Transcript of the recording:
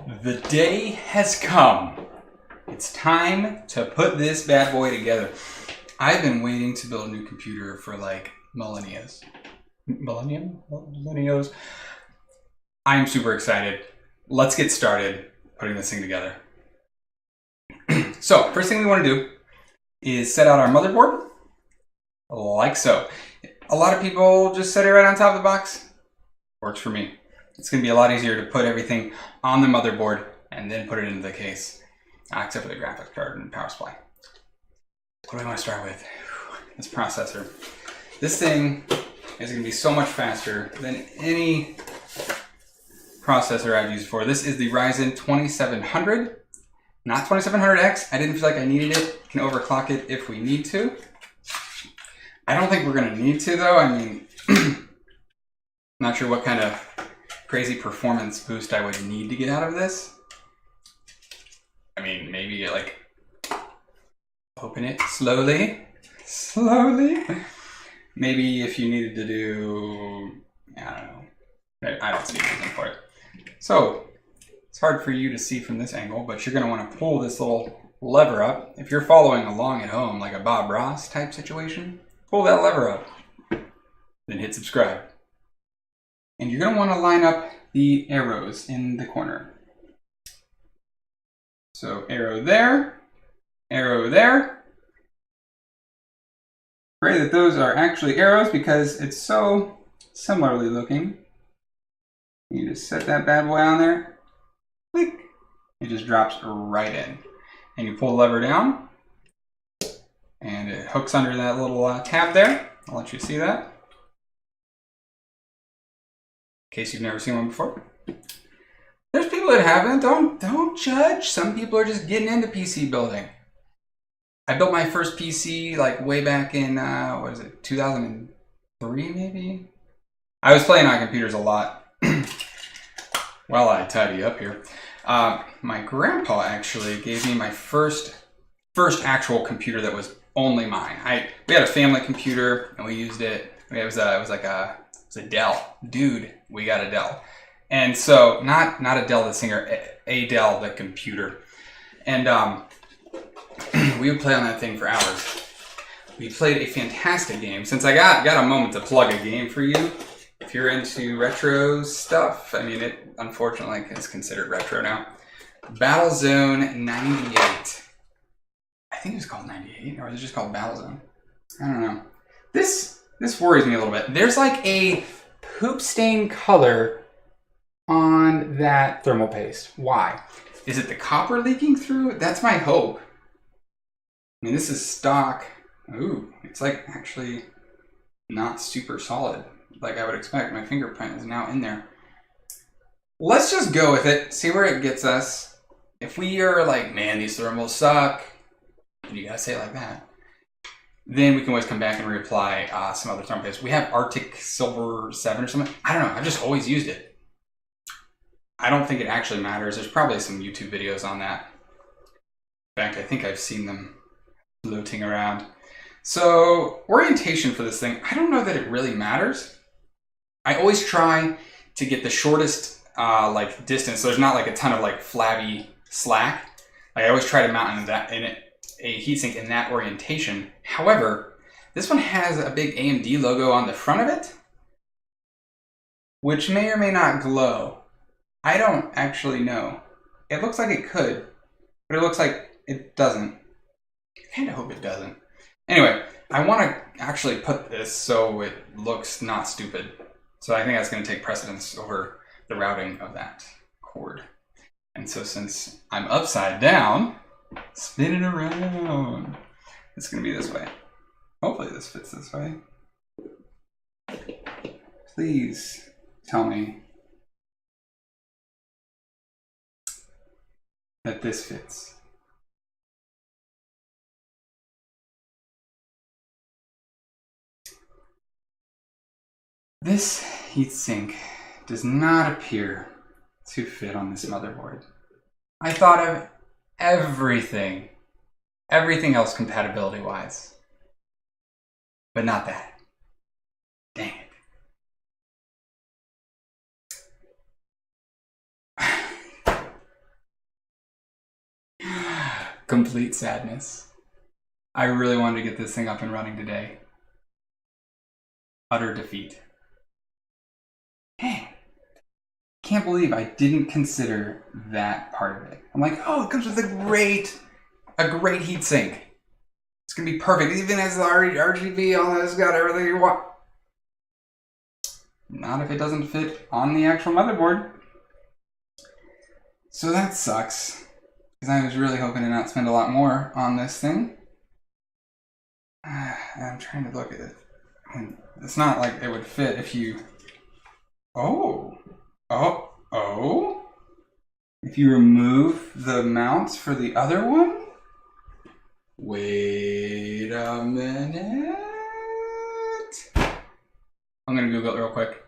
The day has come. It's time to put this bad boy together. I've been waiting to build a new computer for like millennials. Millennials. I'm super excited. Let's get started putting this thing together. So, first thing we want to do is set out our motherboard, like so. A lot of people just set it right on top of the box. Works for me. It's going to be a lot easier to put everything on the motherboard and then put it into the case, except for the graphics card and power supply. What do I want to start with? This processor. This thing is going to be so much faster than any processor I've used before. This is the Ryzen 2700, not 2700X. I didn't feel like I needed it. We can overclock it if we need to. I don't think we're going to need to though. I mean, not sure what kind of crazy performance boost I would need to get out of this. I mean, maybe like open it slowly. Maybe if you needed to do, I don't know. I don't see a reason for it. So it's hard for you to see from this angle, but you're going to want to pull this little lever up. If you're following along at home, like a Bob Ross type situation, pull that lever up, then hit subscribe. And you're going to want to line up the arrows in the corner. So arrow there, arrow there. Pray that those are actually arrows because it's so similarly looking. You just set that bad boy on there, click, it just drops right in. And you pull the lever down, and it hooks under that little tab there. I'll let you see that, in case you've never seen one before. There's people that haven't. Don't judge. Some people are just getting into PC building. I built my first PC like way back in, 2003 maybe? I was playing on computers a lot. While I tidy up here. My grandpa actually gave me my first actual computer that was only mine. We had a family computer and we used it. It was a Dell. Dude, we got a Dell. And so, not a Dell the singer, a Dell the computer. And we would play on that thing for hours. We played a fantastic game. Since I got a moment to plug a game for you, if you're into retro stuff, I mean, it unfortunately is considered retro now. Battlezone 98. I think it was called 98, or was it just called Battlezone? I don't know. This worries me a little bit. There's like a poop stain color on that thermal paste. Why? Is it the copper leaking through? That's my hope. I mean, this is stock. Ooh, it's like actually not super solid like I would expect. My fingerprint is now in there. Let's just go with it, see where it gets us. If we are like, man, these thermals suck, and you gotta say it like that, then we can always come back and reapply some other thermal paste. We have Arctic Silver 7 or something. I don't know, I've just always used it. I don't think it actually matters. There's probably some YouTube videos on that. In fact, I think I've seen them floating around. So, orientation for this thing, I don't know that it really matters. I always try to get the shortest like distance, so there's not like a ton of like flabby slack. I always try to mount in a heatsink in that orientation. However, this one has a big AMD logo on the front of it, which may or may not glow. I don't actually know. It looks like it could, but it looks like it doesn't. I kind of hope it doesn't. Anyway, I want to actually put this so it looks not stupid. So I think that's going to take precedence over the routing of that cord. And so since I'm upside down, spin it around. It's going to be this way. Hopefully this fits this way. Please tell me that this fits. This heatsink does not appear to fit on this motherboard. I thought of everything else compatibility-wise, but not that. Dang it. Complete sadness. I really wanted to get this thing up and running today. Utter defeat. Dang. Can't believe I didn't consider that part of it. I'm like, oh, it comes with a great heatsink. It's gonna be perfect. Even has the RGB, all that, it's got everything you want. Not if it doesn't fit on the actual motherboard. So that sucks. Because I was really hoping to not spend a lot more on this thing. I'm trying to look at it. It's not like it would fit if you... Oh. If you remove the mounts for the other one? Wait a minute. I'm gonna Google it real quick.